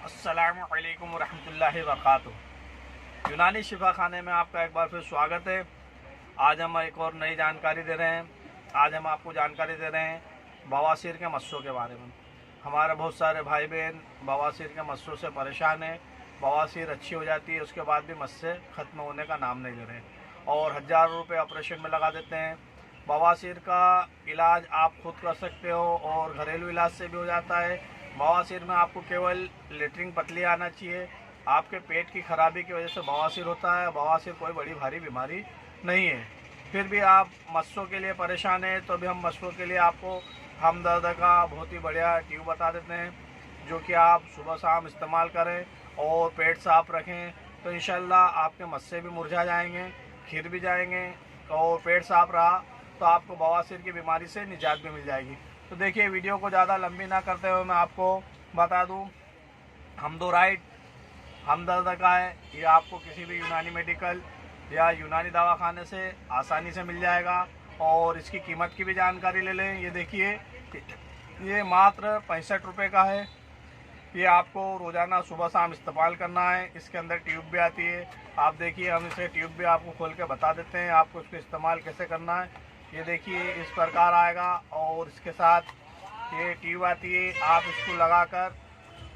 अस्सलामुअलैकुम रहमतुल्लाहि वबरकातुहू। यूनानी शिफा खाने में आपका एक बार फिर स्वागत है। आज हम एक और नई जानकारी दे रहे हैं। आज हम आपको जानकारी दे रहे हैं बवासीर के मस्सों के बारे में। हमारे बहुत सारे भाई बहन बवासीर के मस्सों से परेशान हैं। बवासीर अच्छी हो जाती है, उसके बाद भी मस्से ख़त्म होने का नाम नहीं ले रहे और हज़ारों रुपये ऑपरेशन में लगा देते हैं। बवासीर का इलाज आप खुद कर सकते हो और घरेलू इलाज से भी हो जाता है। बवासीर में आपको केवल लेटरिन पतली आना चाहिए। आपके पेट की खराबी की वजह से बवासीर होता है। बवासीर कोई बड़ी भारी बीमारी नहीं है। फिर भी आप मस्सों के लिए परेशान हैं तो अभी हम मस्सों के लिए आपको हमदर्द का बहुत ही बढ़िया ट्यूब बता देते हैं, जो कि आप सुबह शाम इस्तेमाल करें और पेट साफ रखें तो इंशाल्लाह आपके मस्से भी मुरझा जाएंगे, खिर भी जाएंगे और पेट साफ रहा तो आपको बवासीर की बीमारी से निजात भी मिल जाएगी। तो देखिए, वीडियो को ज़्यादा लंबी ना करते हुए मैं आपको बता दूं, हमदोराइड हमदर्द का है। ये आपको किसी भी यूनानी मेडिकल या यूनानी दवाखाने से आसानी से मिल जाएगा और इसकी कीमत की भी जानकारी ले लें। ये देखिए, ये मात्र 65 रुपये का है। ये आपको रोज़ाना सुबह शाम इस्तेमाल करना है। इसके अंदर ट्यूब भी आती है। आप देखिए, हम इसे ट्यूब भी आपको खोल के बता देते हैं आपको इसको इस्तेमाल कैसे करना है। ये देखिए, इस प्रकार आएगा और इसके साथ ये ट्यूब आती है। आप इसको लगाकर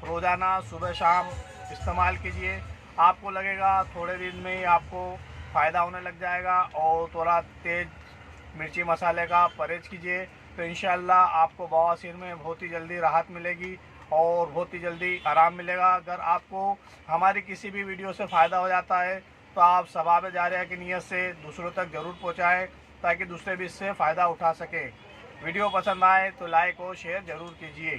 रोज़ाना सुबह शाम इस्तेमाल कीजिए। आपको लगेगा थोड़े दिन में ही आपको फ़ायदा होने लग जाएगा। और थोड़ा तेज़ मिर्ची मसाले का परहेज़ कीजिए तो इंशाल्लाह आपको बवासीर में बहुत ही जल्दी राहत मिलेगी और बहुत ही जल्दी आराम मिलेगा। अगर आपको हमारी किसी भी वीडियो से फ़ायदा हो जाता है तो आप सवाब जारिया की नीयत से दूसरों तक ज़रूर पहुँचाएँ ताकि दूसरे भी इससे फ़ायदा उठा सकें। वीडियो पसंद आए तो लाइक और शेयर ज़रूर कीजिए।